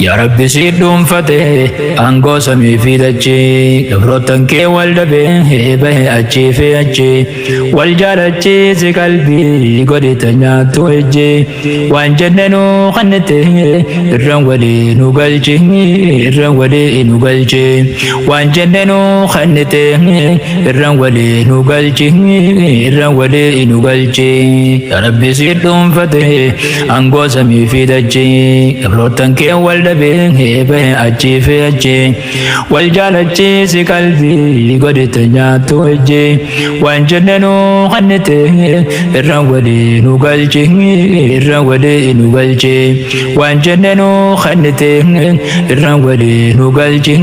يا ربي سيدهم فتح أنقو سمي في دجي دبروتن كي والدبي به أجي في أجي والجارجي سي قلبي قد تنياتو أجي وان جننو خنته الرن ولي نقلجي الرن ولي نقلجي وان جننو خنته الرن ولي نقلجي الرن ولي نقلجي يا ربي سيدهم فتح أنقو سمي في دجي دبروتن كي والدبي به أجي في أجي والجالجي سي قلبي قد تنياتو أجي وان جننو خنته الرن ولي نقلجي الرن ولي نقلجي وان جننو خنته الرن ولي نقلجي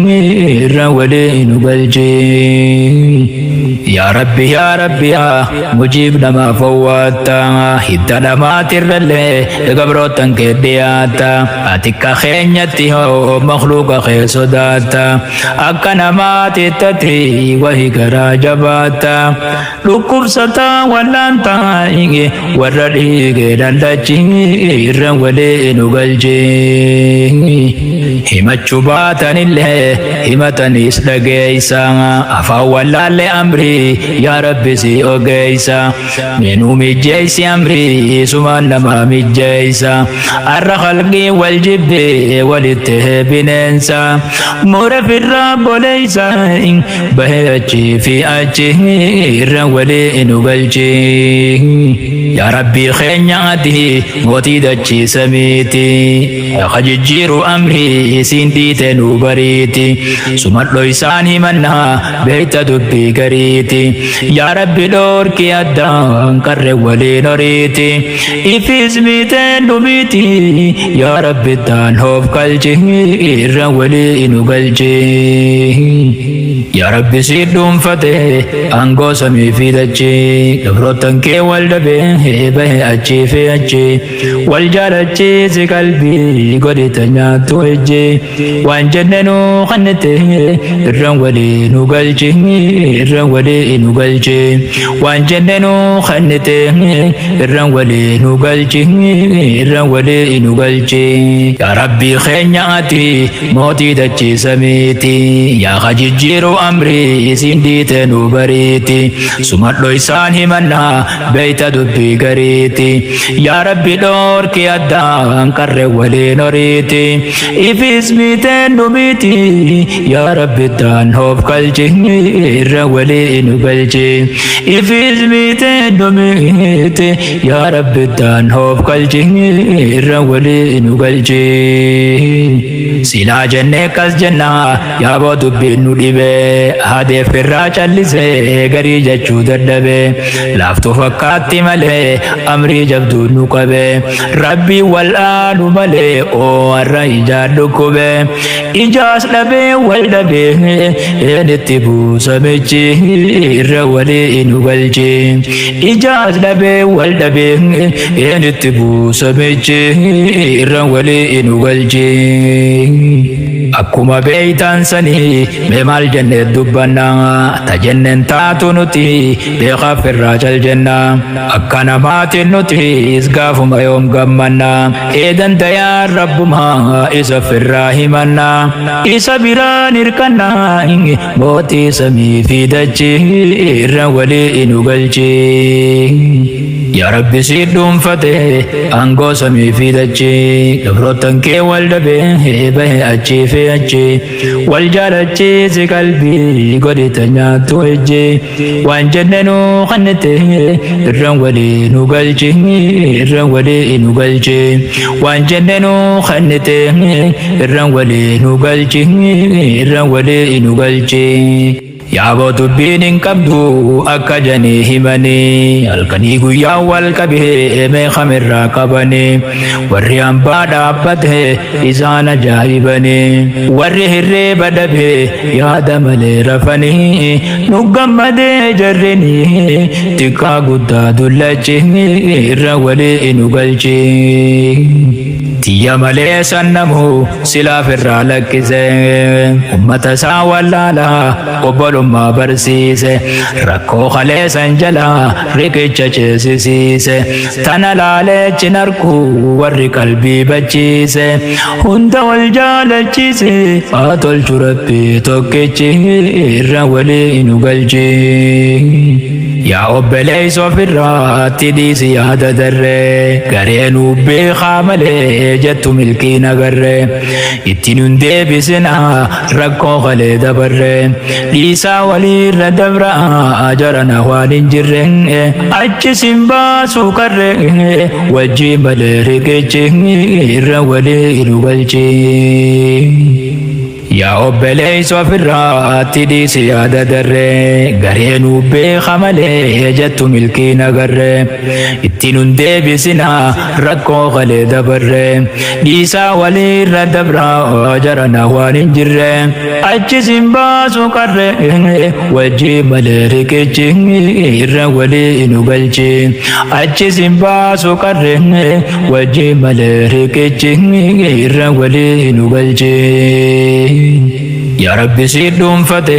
الرن ولي نقلجي يا ربي يا ربي يا مجيب لما فوتا هدا لما ترلي قبروتن كدياتا أتكا خينيتي هو مخلوق خي صداتا أكنا ما تتتري وهي كراجباتا لكوب ستا ولانتا ورالي دلجي الرولي نقلجي همتشو باتن الله همتن إسلقيسا أفا ولا لأمري يا ربي سي أوغيسا منو مجيسي أمري سمان لما مجيسا الرخلقي والجبي والاتهاب ننسى مورف الرب وليسا بهجي في أجي الرولي نقلجي يا ربي خينياتي موتي دجي سميتي خججير أمري سينتي تنوبريتي سمت لويساني منا بيت دبي قريتي يا ربي لوركي أدان كر ولي نريتي إفيز ميتين نميتي يا ربي دان هوف قلجي الرولي نقلجي يا ربي سيدهم فتح أنقو سمي في دجي دبروتن كي والدبي به أجي في أجي والجارجي سي قلبي قد تنياتو أجي وان جننو خنته الرن ولي نقلجي الرن ولي نقلجي وان جننو خنته الرن ولي نقلجي الرن ولي نقلجي يا ربي خينياتي موتي دجي سميتي يا خججيرو أمري سيندي تنوبريتي سمت لويسان همنا بيت دبي قريتي يا ربي لوركي أدان كر ولي نريتي إفيس ميتين نميتي يا ربي دان هوب قلجي الرولي نقلجي إفيس ميتين نميتي يا ربي دان هوب قلجي الرولي نقلجي سلا جنة كس جنة يا بو دبي ندبي هذا فراش اللي غري جچو ددبي لافتو فكاتي ملي أمري جبدو نقبي ربي والآن ملي أو الرأي جادوكبي إجاز لبي والدبي نتبو سمجي الرولي نقلجي إجاز لبي والدبي نتبو سمجي الرولي نقلجي أكما بيتان سني بمال جنة دبنا تجنن تاتو نتي بخاف الراجل الجنة أكنا مات نتي إسقاف ما يوم قمنا إذن يا رب ما إسف الراهمنا إسا بران إركنا موتي سمي في دجي الرولي نقلجي يا ربي سيدهم فتح أنقو سمي في دجي دبروتن كي والدبي به أجي في أجي والجارجي سي قلبي قد تنياتو أجي وان جننو خنته الرن ولي نقلجي الرن ولي نقلجي وان جننو خنته الرن ولي نقلجي الرن ولي نقلجي يا بو تبين كبدو أكجني همني الكني قيا والكبه من خمر راكبني وريان بعد أبده إزانا جايبني وره الرب دبه يا دمل رفني نقم ده جرني تكا قدا دلجي الرولي نقلجي tiyya malee sannamu silaaf irraa lakkise ummata isaa wallaalaa obbolummaa barsiise rakkoo kalee san jalaa riqicha ceesisiise tana laaleechin arkuu warri qalbii bachiise hunda wal jaalachiise haa tolchu rabbii tokkichi irra walii nu galchi yaa obboleessa ofirraatti dhiisi yaada darree gareen beekaa malee jettu milkiin agarree ittiin hin deebisina rakkoo kalee dabarree dhiisaa waliirra dabraa jarana waan hin jirre achis hin baasu qarree wajjii malee riqichi irra walii nu galchi yaa obboleessa ofirraatti dhiisi yaada darree gareen beekaa malee jettu milkiin agarree ittiin hin deebisina rakkoo kalee dabarree dhiisaa waliirra dabraa jarana waan hin jirre achis hin baasu qarree wajjii malee riqichi irra walii nu galchi achis hin baasu qarree wajjii malee riqichi irra walii nu galchi yaa rabbi si dhuunfate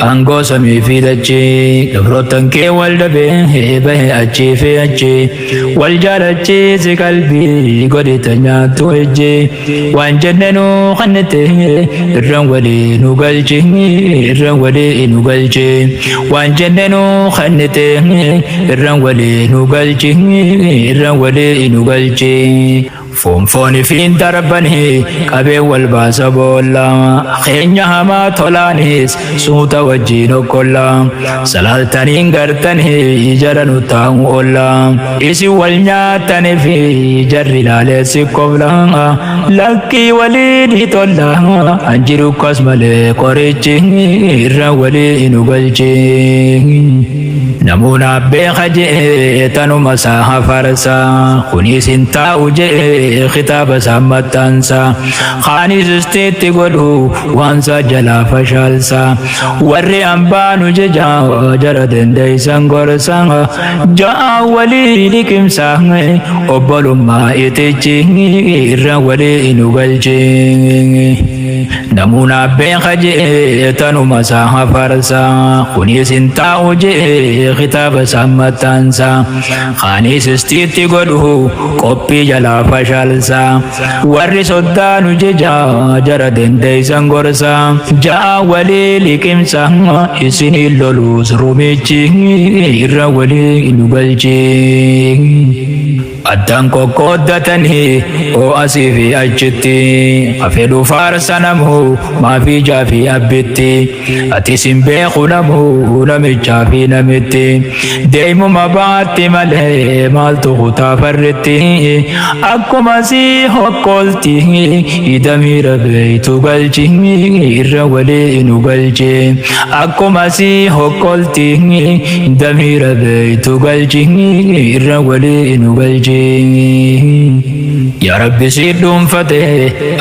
aangoo samii fi dachee gabroottan kee wal dhabee bahe achii fi achii wal jaalachiisi qalbii godhita nyaattu ejjee waan jenne nu kannite irraan walii nu galchi irraan walii nu galchi waan jenne nu kannite irraan walii nu galchi irraan walii nu galchi foonfooni fiin darbanii qabee wal baasa boolla keenya hamaa tolaanis suuta wajjiin okkolla salaaltaniin gartanii jara nu taa'u oolla isi wal nyaatanii fi jarri laaleessi kobla lakkii waliin tolla anjiru kos malee qorichi irra walii nu galchi namuuna beeka jee tanuma saa farsa kunis hin taa'u jee kitaaba isaa maxxansa kaanis istiitti godhu waansa jalaa fashaalsa warri ambaanu jeja jara dandeeysan gorsa ja'a walii liqimsa obbolummaa itichi irra walii nu galchi namuuna beeka jee tanuma saa farsa kunis hin taa'u jee kitaaba isaa maxxansa kaanis istiitti godhu qophii jalaa fashaalsa warri soddaanu jeja jara dandeeysan gorsa ja'a walii liqimsa isin loluus rumichi irra walii nu galchi addaan qoqqooddatanii oo asii fi achitti afedhu faarsa namu maafii jaafi abbitti atis hin beeku namu namichaa fi namitti deemuma baatti malee maaltu kutaa farritti akkuma si hokkolti idamiira beeytu galchi irra walii nu galchi akkuma si hokkolti idamiira beeytu galchi irra walii nu galchi yaa rabbi si dhuunfate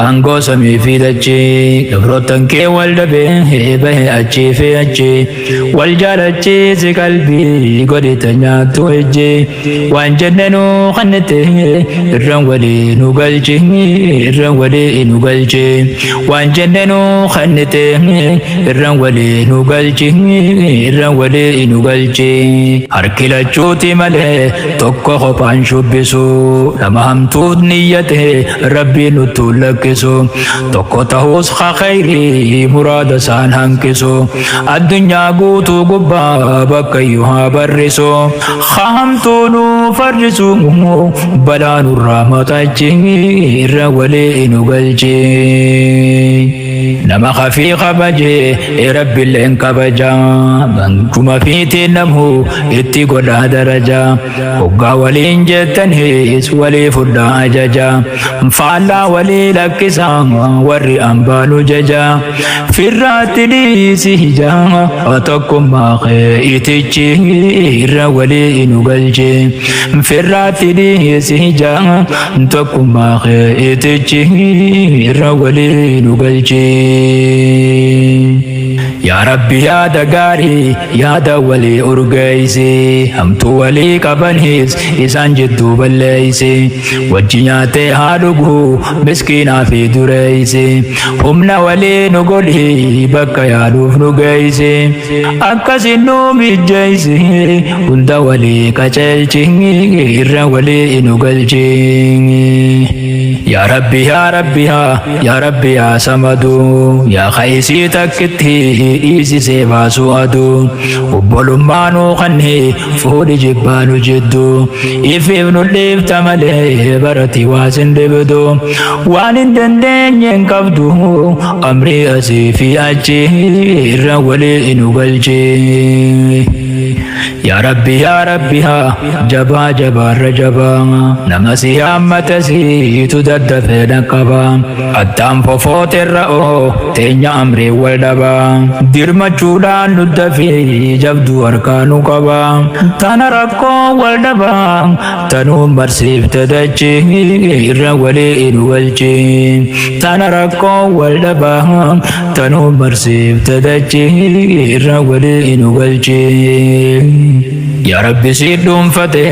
aangoo samii fi dachee gabroottan kee wal dhabee bahe achii fi achii wal jaalachiisi qalbii godhita nyaattu ejjee waan jenne nu kannite irraan walii nu galchi irraan walii nu galchi waan jenne nu kannite irraan walii nu galchi irraan walii nu galchi harki lachuuti malee tokko kophaan shubbisu nama hamtuut niyyate rabbii nutti lakkisu tokko ta'uus khayrii muraada isaan hanqisu addunyaa guutuu gubbaa bakka iyyuu haa barrisu hamtuu nu farrisu balaa nurraa matachi irra walii nu galchi nama khafii kabaje rabbiilleen kabaja bankuma fiitiin namu itti godhaa daraja hoggaa waliin jettanis walii fudhaa ajaja faallaa walii lakkisa warri ambaanu jaja firraatti dhiisi hija tokkummaa kee itichi irra walii nu galchi firraatti dhiisi hija tokkummaa kee itichi irra walii nu galchi yaa rabbi yaada gaarii yaada walii urgeeysi hamtuu walii qabanis isaan jidduu balleeyse wajji nyaatee haa dhugu miskiinaa fi dureeyse humna walii nu godhi bakka yaaduuf nu geeyse akkasin nu mijjeeyse hunda walii qaceelchi irra walii nu galchi يا ربي يا ربي يا ربي يا سمدو يا خيسي تكتي إيسي سيبا سوادو وبولو مانو خني فودي جبانو جدو إفيفنو الليف تمالي برتي واسن دبدو وانين دندين ينكفدو أمري أسي في أجي الرولي إنو قلجي يا ربي يا ربي جبا جبا رجبا نمسي أمتسي تدد في نقبا الدم فوت الرأو تين أمري والدبا دير مجودان ندفي جبدو أركانو قبا تنرقو والدبا تنو مرسيف تدجي الرولي إنو والجي تنرقو والدبا تنو مرسيف تدجي الرولي إنو والجي يا ربي سيدهم فتح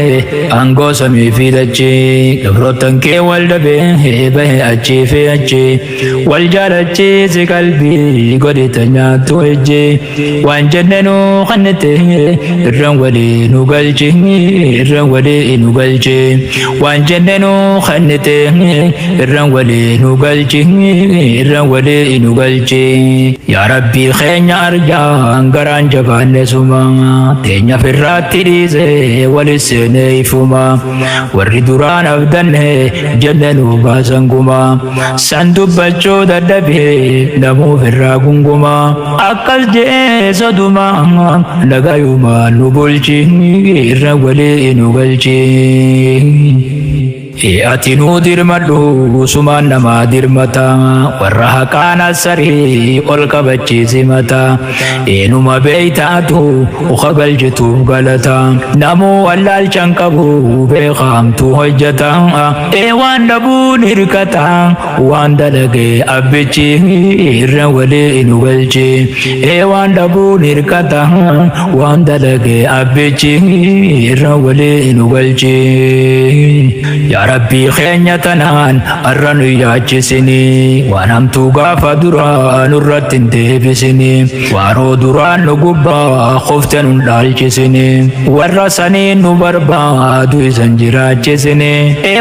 أنقو سمي في دجي دبروتن كي والدبي به أجي في أجي والجال أجي سي قلبي قد تنياتو أجي وان جننو خنته الرن ولي نقلجي الرن ولي نقلجي وان جننو خنته الرن ولي نقلجي الرن ولي نقلجي يا ربي خيني أرجع أنقران جبان نسوما تينيا في الراتي ديزي ولسني فما والردوران أبدنه جننو باسنقما سندو بچو ددبه نمو في الراقنقما أقل جيسو دما لغايوما نبولجي الرولي نقلجي ati nu dirmadhu sumaan nama dirmata warra haqaana sarii ol kabachiisi mata eenuma beeytaatu ukagalchituuf galata namuu wallaalchan qabu beekamtu hojjata waan dhabuun hirkata waan dalage abbichi irra walii nu galchi waan dhabuun hirkata waan dalage abbichi irra walii nu galchi يا ربي خينيا تنان الرنو ياجسني وانمتو غافا دران الرتن تيبسني وارو دران نقبا خفتن لالجسني والرساني نبربا دوي زنجراجسني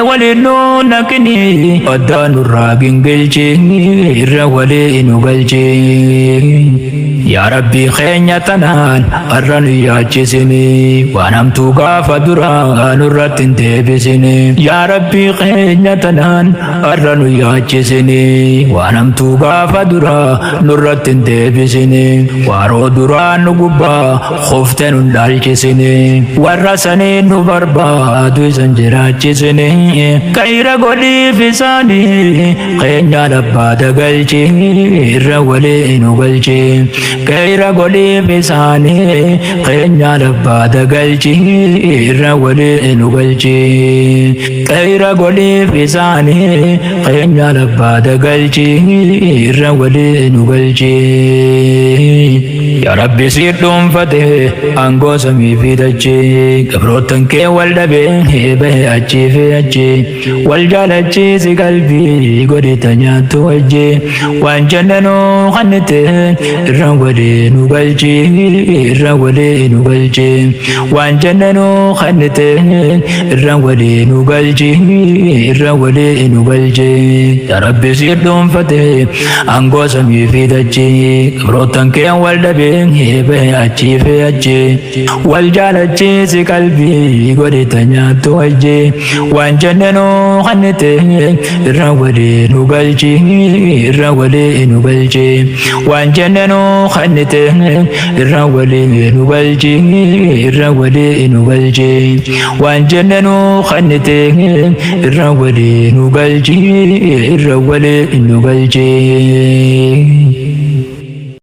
ولي نو نكني ودان الراقين قلجي الرولي نقلجي يا ربي خينيا تنان الرنو ياجسني وانمتو غافا دران الرتن تيبسني يا ربي خينيا تنان الرنو ياجسني وانمتو غافا درا نرتن ديبسني وارو درا نقبا خفتن لالجسني ورسني نبربا دوي زنجراجسني كيرا قولي فساني خينيا لبا دقلجي الرولي نقلجي كيرا قولي فساني خينيا لبا دقلجي الرولي نقلجي كيرا قولي فساني خينيا لبا دقلجي الرولي نقلجي يا ربي سيدهم فتح أنقو سمي في دجي قبروتن كي والدبي به أجي في أجي والجال أجي سي قلبي قد تنياتو أجي وان جننو خنته الرولي نقلجي الرولي نقلجي وان جننو خنته الرولي نقلجي الرولي نقلجي يا ربي سيدهم فتح أنقو سمي في دجي قبروتن كي والدبي به أجي في أجي والجال أجي سي قلبي قد تنياتو أجي وان جننو خنته الرولي نقلجي الرولي نقلجي وان جننو خنته الرولي نقلجي الرولي نقلجي وان جننو خنته الرولي نقلجي الرولي نقلجي